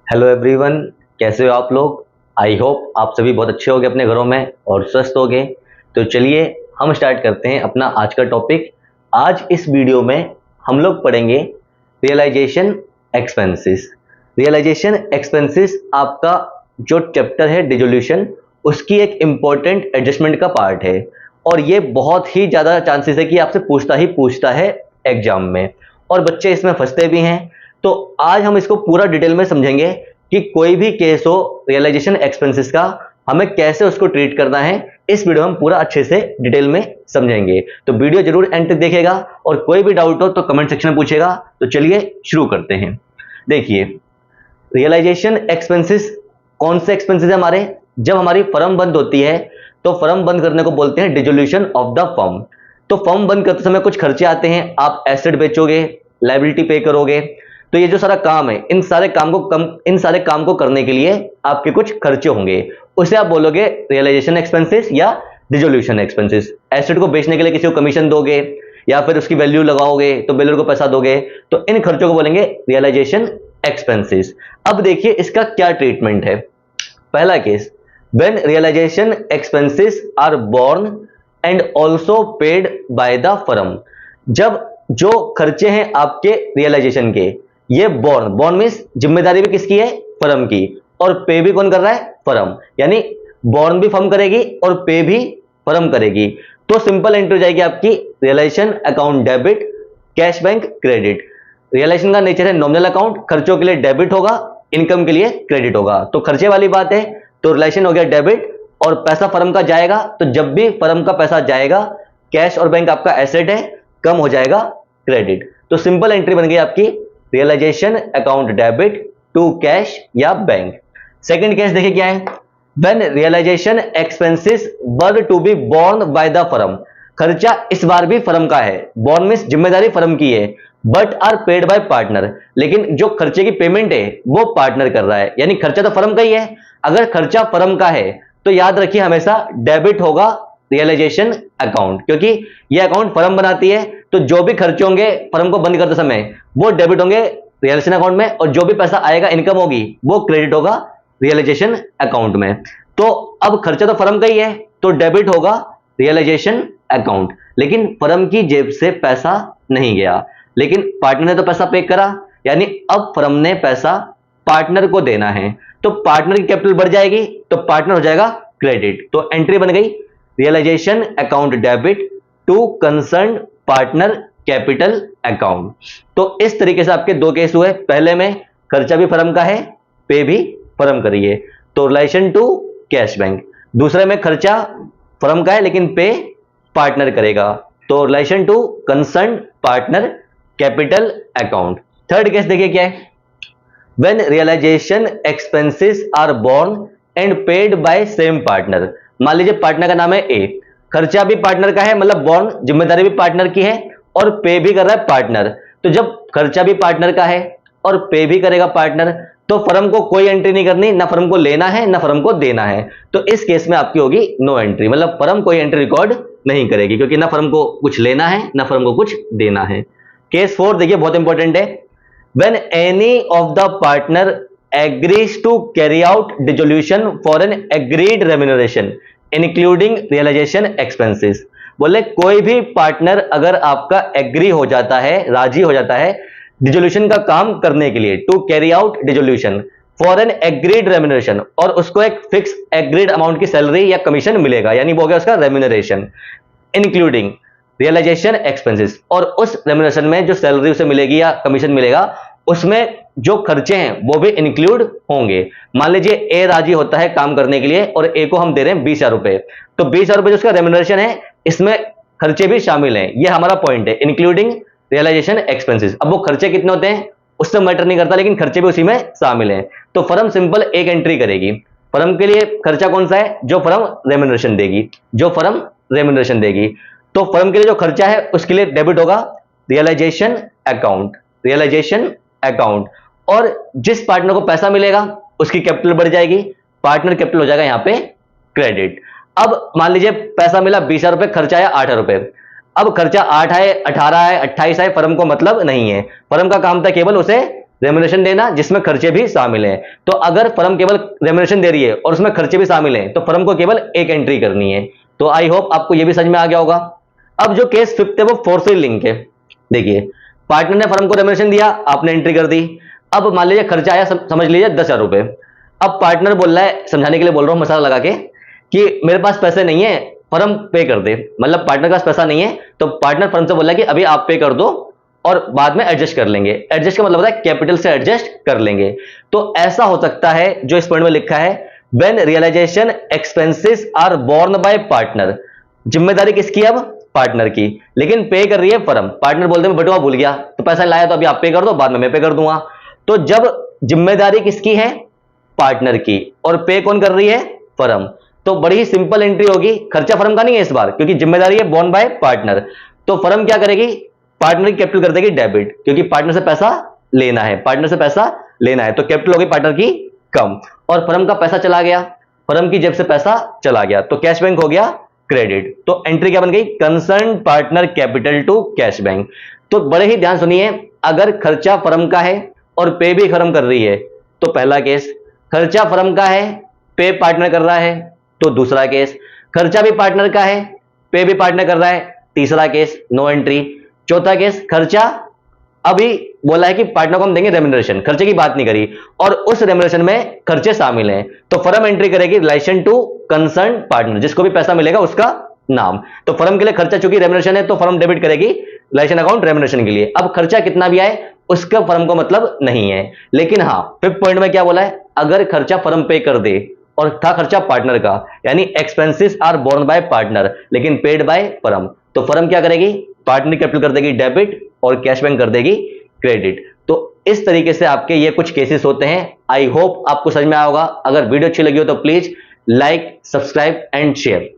Hello everyone, कैसे हो आप लोग। आई होप आप सभी बहुत अच्छे होंगे अपने घरों में और स्वस्थ होंगे। तो चलिए हम स्टार्ट करते हैं अपना आज का टॉपिक। आज इस वीडियो में हम लोग पढ़ेंगे रियलाइजेशन एक्सपेंसेस। रियलाइजेशन एक्सपेंसेस आपका जो चैप्टर है डिसोल्यूशन, उसकी एक इम्पोर्टेंट एडजस्टमेंट का पार्ट है और ये बहुत ही ज़्यादा चांसेस है कि आपसे पूछता है एग्जाम में, और बच्चे इसमें फंसते भी हैं। तो आज हम इसको पूरा डिटेल में समझेंगे कि कोई भी केस हो रियलाइजेशन एक्सपेंसेस का, हमें कैसे उसको ट्रीट करना है। इस वीडियो में हम पूरा अच्छे से डिटेल में समझेंगे, तो वीडियो जरूर एंड तक देखिएगा और कोई भी डाउट हो तो कमेंट सेक्शन में पूछेगा। तो चलिए शुरू करते हैं। देखिए, रियलाइजेशन एक्सपेंसेस कौन से एक्सपेंसेस है हमारे। जब हमारी फर्म बंद होती है तो फर्म बंद करने को बोलते हैं डिसोल्यूशन ऑफ द फर्म। तो फर्म बंद करते समय कुछ खर्चे आते हैं, आप एसेट बेचोगे, लायबिलिटी पे करोगे, तो ये जो सारा काम है, इन सारे काम को करने के लिए आपके कुछ खर्चे होंगे, उसे आप बोलोगे रियलाइजेशन एक्सपेंसेस या डिसोल्यूशन एक्सपेंसेस। एसेट को बेचने के लिए किसी को कमीशन दोगे या फिर उसकी वैल्यू लगाओगे तो बिल्डर को पैसा दोगे, तो इन खर्चों को बोलेंगे रियलाइजेशन एक्सपेंसेस। अब देखिए इसका क्या ट्रीटमेंट है। पहला case, when realisation expenses are borne and also paid by the firm. जब जो खर्चे हैं आपके रियलाइजेशन के, ये बोर्न मीन्स जिम्मेदारी भी किसकी है, फर्म की, और पे भी कौन कर रहा है, फर्म। यानी बोर्न भी फर्म करेगी और पे भी फर्म करेगी। तो सिंपल एंट्री हो जाएगी आपकी realisation account debit, cash bank credit. Realisation का नेचर है नॉमिनल अकाउंट, खर्चों के लिए डेबिट होगा, इनकम के लिए क्रेडिट होगा। तो खर्चे वाली बात है तो रिलेशन हो गया डेबिट, और पैसा फर्म का जाएगा तो जब भी फर्म का पैसा जाएगा, कैश और बैंक आपका एसेट है, कम हो जाएगा क्रेडिट। तो सिंपल एंट्री बन गई आपकी realisation account debit to cash या बैंक। सेकंड केस देखिए क्या है, when realisation expenses were to be borne by the firm. खर्चा इस बार भी फर्म का है, बोर्न मींस जिम्मेदारी फर्म की है, but are paid by partner. लेकिन जो खर्चे की पेमेंट है वो पार्टनर कर रहा है, यानी खर्चा तो फर्म का ही है। अगर खर्चा फर्म का है तो याद रखिए हमेशा डेबिट होगा रियलाइजेशन अकाउंट, क्योंकि ये अकाउंट फर्म बनाती है। तो जो भी खर्चे होंगे फर्म को बंद करते समय वो डेबिट होंगे रियलाइजेशन अकाउंट में, और जो भी पैसा आएगा, इनकम होगी, वो क्रेडिट होगा रियलाइजेशन अकाउंट में। तो अब खर्चा तो फर्म का ही है तो डेबिट होगा रियलाइजेशन अकाउंट, लेकिन फर्म की जेब से पैसा नहीं गया, लेकिन पार्टनर ने तो पैसा पे करा, यानी अब फर्म ने पैसा पार्टनर को देना है। तो पार्टनर की कैपिटल बढ़ जाएगी तो पार्टनर हो जाएगा क्रेडिट। तो एंट्री बन गई realisation account debit to concern partner capital account. तो इस तरीके से आपके दो केस हुए। पहले में खर्चा भी फर्म का है, पे भी फर्म करिए, तो रिलेशन टू कैश बैंक। दूसरे में खर्चा फर्म का है लेकिन पे पार्टनर करेगा, तो relation to concern partner capital account. Third case देखिए क्या है, when realisation expenses are borne and paid by same partner. मान लीजिए पार्टनर का नाम है ए, खर्चा भी पार्टनर का है, मतलब बोर्न जिम्मेदारी भी पार्टनर की है और पे भी कर रहा है पार्टनर। तो जब खर्चा भी पार्टनर का है और पे भी करेगा पार्टनर, तो फर्म को कोई एंट्री नहीं करनी, ना फर्म को लेना है ना फर्म को देना है। तो इस केस में आपकी होगी नो एंट्री, मतलब फर्म कोई एंट्री रिकॉर्ड नहीं करेगी, क्योंकि ना फर्म को कुछ लेना है ना फर्म को कुछ देना है। केस 4 देखिए, बहुत इंपॉर्टेंट है। When any of the partner agrees to carry out dissolution for an agreed remuneration including realization expenses। बोले कोई भी पार्टनर अगर आपका एग्री हो जाता है, राजी हो जाता है डिसोल्यूशन का काम करने के लिए, to carry out dissolution for an agreed remuneration, और उसको एक फिक्स एग्रीड अमाउंट की सैलरी या कमीशन मिलेगा, यानी वो हो गया उसका रेम्यूनरेशन, इंक्लूडिंग रियलाइजेशन एक्सपेंसेस। और उस रेम्यूनरेशन में जो सैलरी उसे मिलेगी या कमीशन मिलेगा, उसमें जो खर्चे हैं वो भी इंक्लूड होंगे। मान लीजिए ए राजी होता है काम करने के लिए और ए को हम दे रहे हैं 20,000 रुपए, तो 20,000 रुपए जो उसका रेम्यूनरेशन है, इसमें खर्चे भी शामिल हैं। ये हमारा पॉइंट है, इंक्लूडिंग रियलाइजेशन एक्सपेंसेस। अब वो खर्चे कितने होते हैं उससे मैटर नहीं करता, लेकिन खर्चे भी उसी में शामिल हैं। तो फर्म सिंपल एक एंट्री करेगी। फर्म के लिए खर्चा कौन सा है, जो फर्म रेम्यूनरेशन देगी, जो फर्म रेम्यूनरेशन देगी। तो फर्म के लिए जो खर्चा है उसके लिए डेबिट होगा रियलाइजेशन अकाउंट, रियलाइजेशन अकाउंट। और जिस पार्टनर को पैसा मिलेगा उसकी कैपिटल बढ़ जाएगी, पार्टनर कैपिटल हो जाएगा यहां पे क्रेडिट। अब मान लीजिए पैसा मिला 20,000 रुपए, खर्चा आया 8,000 रुपए। अब खर्चा 8 है, 18 है, 28 है, फर्म को मतलब नहीं है, फर्म का काम था केवल उसे रेम्यूनरेशन देना जिसमें खर्चे भी शामिल हैं। तो अगर फर्म केवल रेम्यूनरेशन दे रही है और उसमें खर्चे भी शामिल हैं तो फर्म को केवल एक एंट्री करनी है। तो आई होप आपको यह भी समझ में आ गया होगा। अब जो केस फिफ्थ है वो फोर्सफुल लिंक है। देखिए, पार्टनर ने फर्म को रेम्यूनरेशन दिया, आपने एंट्री कर दी। अब मान लीजिए खर्चा आया, समझ लीजिए 10,000 रुपए। अब पार्टनर बोल रहा है, समझाने के लिए बोल रहा हूं मसाला लगा के, कि मेरे पास पैसे नहीं है, फर्म पे कर दे। मतलब पार्टनर के पास पैसा नहीं है तो पार्टनर फर्म से बोल रहा है कि अभी आप पे कर दो और बाद में एडजस्ट कर लेंगे। एडजस्ट का मतलब होता है कैपिटल से एडजस्ट कर लेंगे। तो ऐसा हो सकता है जो इस पॉइंट में लिखा है, when realisation expenses are borne by partner. जिम्मेदारी किसकी है? अब पार्टनर की, लेकिन पे कर रही है फर्म। पार्टनर बोलते हैं बटुआ भूल गया तो पैसा लाया तो अभी आप पे कर दो, बाद में मैं पे कर दूंगा। तो जब जिम्मेदारी किसकी है? पार्टनर की, और पे कौन कर रही है? फर्म। तो बड़ी ही सिंपल एंट्री होगी, खर्चा फर्म का नहीं है इस बार, क्योंकि जिम्मेदारी है बोर्न बाय पार्टनर। तो फर्म क्या करेगी? पार्टनर की कैपिटल कर देगी डेबिट, क्योंकि पार्टनर से पैसा लेना है, पार्टनर से पैसा लेना है। तो कैपिटल होगी पार्टनर की कम, और फर्म का पैसा चला गया, फर्म की जेब से पैसा चला गया, तो कैश बैंक हो गया क्रेडिट। तो एंट्री क्या बन गई? Concern partner capital to cash bank. तो बड़े ही ध्यान सुनिए, अगर खर्चा फर्म का है और पे भी फर्म कर रही है तो पहला केस, खर्चा फर्म का है पे पार्टनर कर रहा है तो दूसरा केस, खर्चा भी पार्टनर का है पे भी पार्टनर कर रहा है तीसरा केस, नो एंट्री। चौथा केस, खर्चा अभी बोला है कि पार्टनर को हम देंगे रेम्यूनरेशन, खर्चे की बात नहीं करी, और उस रेम्यूनरेशन में खर्चे शामिल हैं, तो फर्म एंट्री करेगी रिलेशन टू कंसर्न पार्टनर, जिसको भी पैसा मिलेगा उसका नाम। तो फर्म के लिए खर्चा चूंकि रेम्यूनरेशन है तो फर्म डेबिट करेगी रिलेशन अकाउंट रेम्यूनरेशन के लिए। अब खर्चा कितना भी आए उसका फर्म को मतलब नहीं है। लेकिन हाँ, फिफ्थ पॉइंट में क्या बोला है? अगर खर्चा फर्म पे कर दे और था खर्चा पार्टनर का, यानी expenses are borne by partner लेकिन पेड बाय फर्म, तो फर्म क्या करेगी? पार्टनर कैपिटल कर देगी डेबिट और कैश बैंक कर देगी क्रेडिट। तो इस तरीके से आपके ये कुछ केसेस होते हैं। आई होप आपको समझ में आया होगा। अगर वीडियो अच्छी लगी हो तो please like, subscribe and share.